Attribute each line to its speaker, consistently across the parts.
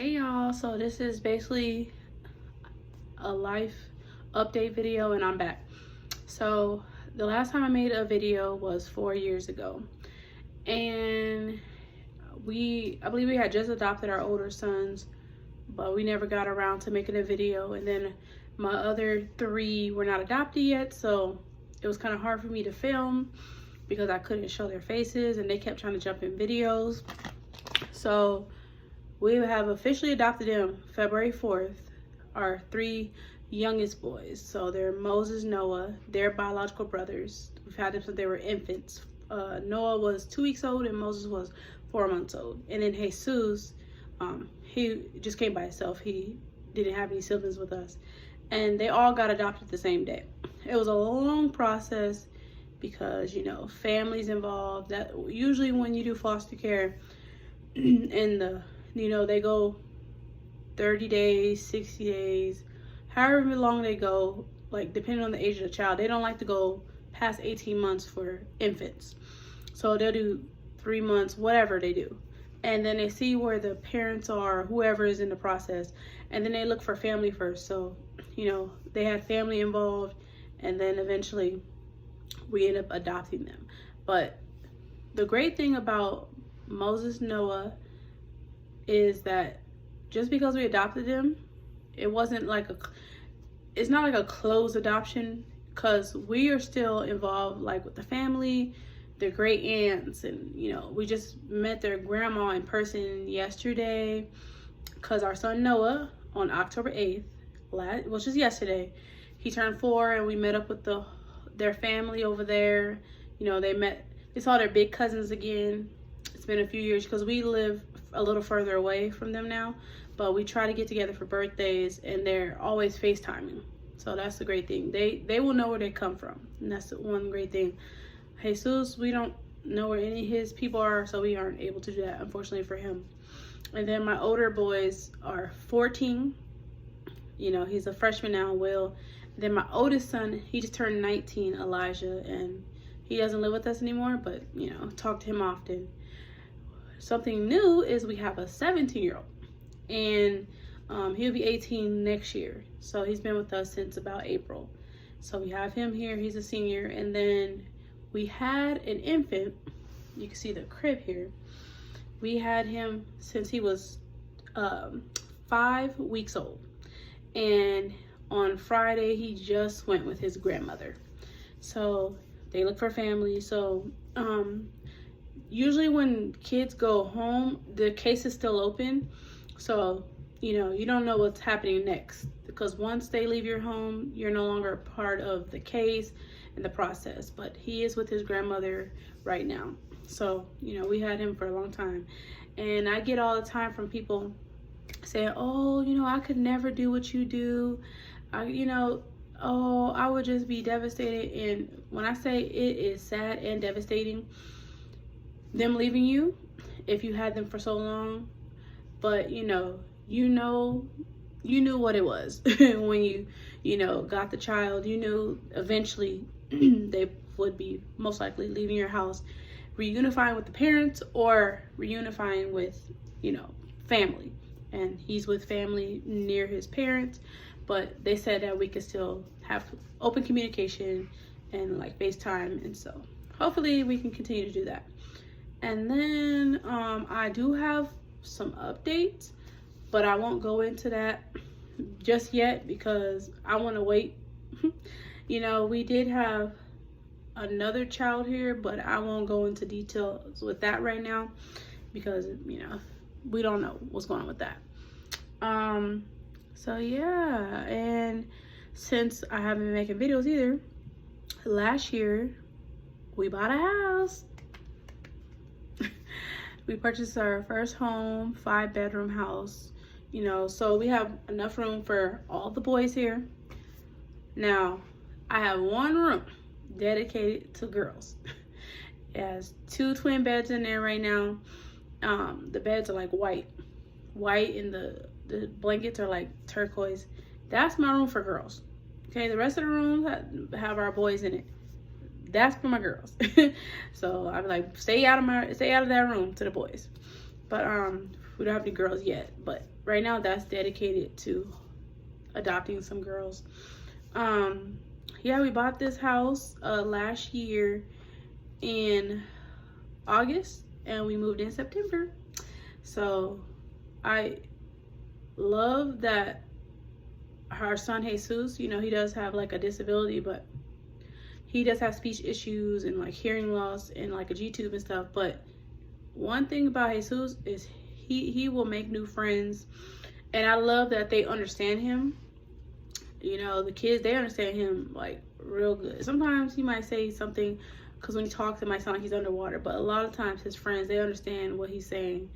Speaker 1: Hey y'all, so this is basically a life update video and I'm back. So the last time I made a video was 4 years ago, and I believe we had just adopted our older sons, but we never got around to making a video. And then my other three were not adopted yet, so it was kind of hard for me to film because I couldn't show their faces and they kept trying to jump in videos. So we have officially adopted them February 4th, our three youngest boys. So they're Moses, Noah, they're biological brothers. We've had them since they were infants. Noah was 2 weeks old and Moses was 4 months old. And then Jesus, he just came by himself. He didn't have any siblings with us. And they all got adopted the same day. It was a long process because, you know, families involved. That usually when you do foster care and they go 30 days, 60 days, however long they go, like depending on the age of the child. They don't like to go past 18 months for infants. So they'll do 3 months, whatever they do. And then they see where the parents are, whoever is in the process, and then they look for family first. So, they had family involved, and then eventually we end up adopting them. But the great thing about Moses, Noah, is that just because we adopted them, it's not like a closed adoption, because we are still involved like with the family, their great aunts, and we just met their grandma in person yesterday, because our son Noah on October 8th, which is yesterday, he turned 4, and we met up with their family over there. They saw their big cousins again. It's been a few years because we live a little further away from them now, but we try to get together for birthdays, and they're always FaceTiming. So that's the great thing. They will know where they come from, and that's the one great thing. Jesus, we don't know where any of his people are, so we aren't able to do that, unfortunately for him. And then my older boys are 14. He's a freshman now, Will. And then my oldest son, he just turned 19, Elijah, and he doesn't live with us anymore, but talk to him often. Something new is we have a 17-year-old, and he'll be 18 next year. So he's been with us since about April. So we have him here. He's a senior. And then we had an infant. You can see the crib here. We had him since he was 5 weeks old. And on Friday, he just went with his grandmother. So they look for family. So usually when kids go home, the case is still open. So, you don't know what's happening next, because once they leave your home, you're no longer a part of the case and the process. But he is with his grandmother right now. So, we had him for a long time. And I get all the time from people saying, oh, I could never do what you do. I would just be devastated. And when I say it is sad and devastating, them leaving you, if you had them for so long, but you knew what it was when you got the child. You knew eventually they would be most likely leaving your house, reunifying with the parents or reunifying with family. And he's with family near his parents, but they said that we could still have open communication and like FaceTime, and so hopefully we can continue to do that. And then I do have some updates, but I won't go into that just yet because I want to wait. We did have another child here, but I won't go into details with that right now because, we don't know what's going on with that. So yeah, and since I haven't been making videos either, last year we bought a house. We purchased our first home, 5-bedroom house, so we have enough room for all the boys here. Now, I have one room dedicated to girls. It has 2 twin beds in there right now. The beds are like white, and the blankets are like turquoise. That's my room for girls. Okay, the rest of the rooms have our boys in it. That's for my girls. So I'm like, stay out of that room to the boys. But We don't have any girls yet, but right now that's dedicated to adopting some girls. Yeah, we bought this house last year in August, and we moved in September. So I love that our son Jesus, you know, he does have like a disability, but he does have speech issues and like hearing loss and like a G-tube and stuff. But one thing about Jesus is he will make new friends, and I love that they understand him. You know, the kids, they understand him like real good. Sometimes he might say something because when he talks it might sound like he's underwater, but a lot of times his friends, they understand what he's saying.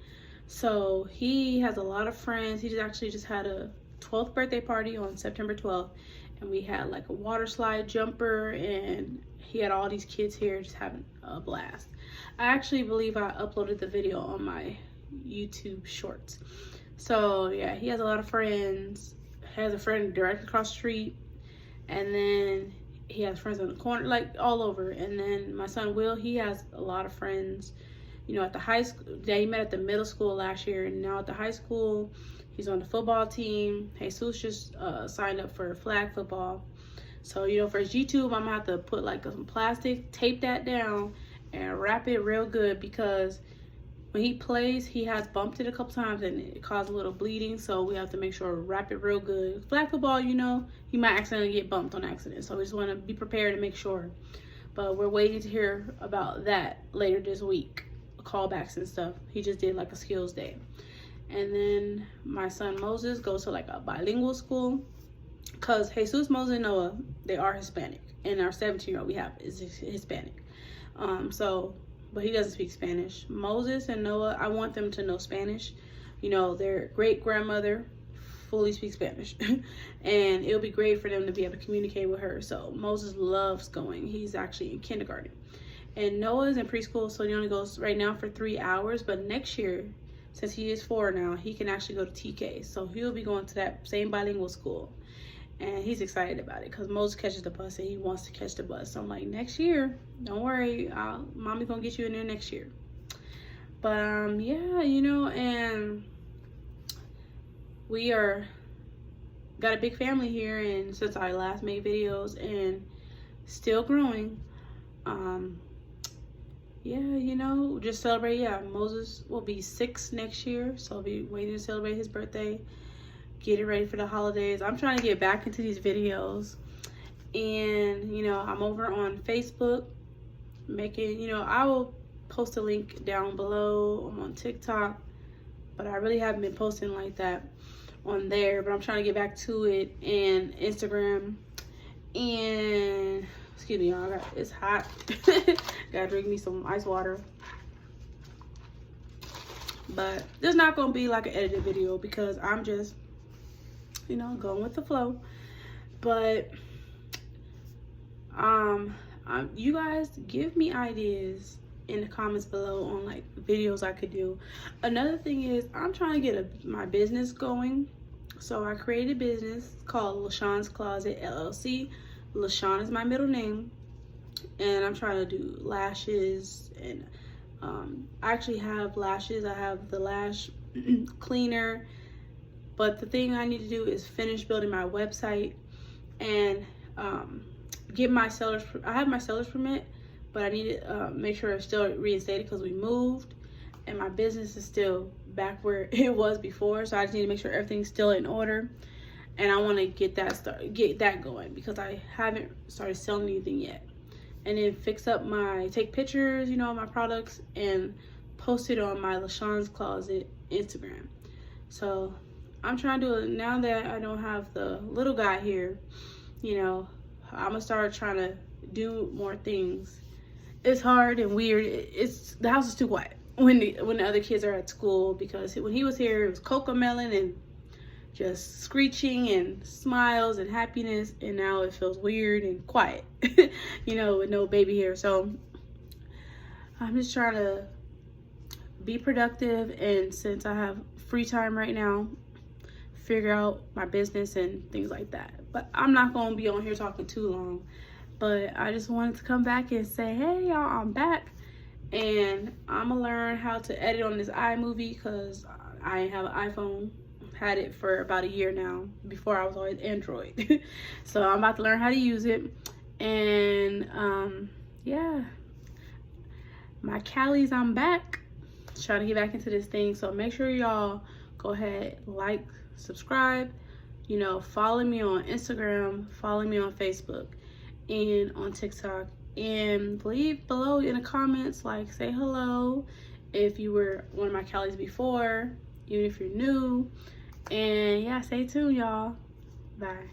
Speaker 1: So he has a lot of friends. He just had a 12th birthday party on September 12th, and we had like a water slide jumper, and he had all these kids here just having a blast. I actually believe I uploaded the video on my YouTube shorts. So yeah, he has a lot of friends. He has a friend directly across the street, and then he has friends on the corner, like all over. And then my son Will, he has a lot of friends, you know, at the high school. Yeah, he met at the middle school last year, and now at the high school he's on the football team. Jesus just signed up for flag football. So, you know, for his G-tube, I'm gonna have to put like some plastic, tape that down, and wrap it real good, because when he plays, he has bumped it a couple times and it caused a little bleeding. So we have to make sure to wrap it real good. Flag football, you know, he might accidentally get bumped on accident. So we just want to be prepared to make sure. But we're waiting to hear about that later this week. Callbacks and stuff. He just did like a skills day. And then my son Moses goes to like a bilingual school, because Jesus, Moses, and Noah, they are Hispanic, and our 17-year-old we have is Hispanic. But he doesn't speak Spanish. Moses and Noah, I want them to know Spanish. You know, their great grandmother fully speaks Spanish, and it'll be great for them to be able to communicate with her. So Moses loves going. He's actually in kindergarten, and Noah's in preschool, so he only goes right now for 3 hours. But next year, since he is 4 now, he can actually go to TK. So he'll be going to that same bilingual school. And he's excited about it because Moses catches the bus and he wants to catch the bus. So I'm like, next year, don't worry. Mommy's going to get you in there next year. But, yeah, you know, and we got a big family here. And since I last made videos, and still growing. Yeah, you know, just celebrate. Yeah, Moses will be 6 next year, so I'll be waiting to celebrate his birthday, getting ready for the holidays. I'm trying to get back into these videos, and you know, I'm over on Facebook making, you know, I will post a link down below. I'm on TikTok, but I really haven't been posting like that on there, but I'm trying to get back to it, and Instagram. And excuse me, y'all, it's hot. Gotta drink me some ice water. But there's not gonna be like an edited video because I'm just, you know, going with the flow. But you guys give me ideas in the comments below on like videos I could do. Another thing is I'm trying to get my business going. So I created a business called LaShawn's Closet LLC. LaShawn is my middle name, and I'm trying to do lashes, and I actually have lashes. I have the lash cleaner, but the thing I need to do is finish building my website and get my seller's. I have my seller's permit, but I need to make sure it's still reinstated because we moved, and my business is still back where it was before. So I just need to make sure everything's still in order. And I want to get that going because I haven't started selling anything yet. And then take pictures, you know, of my products and post it on my LaShawn's Closet Instagram. So I'm trying to do it now that I don't have the little guy here. You know, I'm gonna start trying to do more things. It's hard and weird. The house is too quiet when the other kids are at school, because when he was here, it was cocomelon and just screeching and smiles and happiness, and now it feels weird and quiet, you know, with no baby here. So I'm just trying to be productive, and since I have free time right now, figure out my business and things like that. But I'm not going to be on here talking too long, but I just wanted to come back and say, hey y'all, I'm back, and I'm gonna learn how to edit on this iMovie because I have an iPhone. Had it for about a year now. Before I was always Android. So I'm about to learn how to use it. And yeah, my Callies, I'm back. Trying to get back into this thing. So make sure y'all go ahead, like, subscribe, you know, follow me on Instagram, follow me on Facebook and on TikTok, and leave below in the comments, like, say hello if you were one of my Callies before, even if you're new. And yeah, stay tuned, y'all. Bye.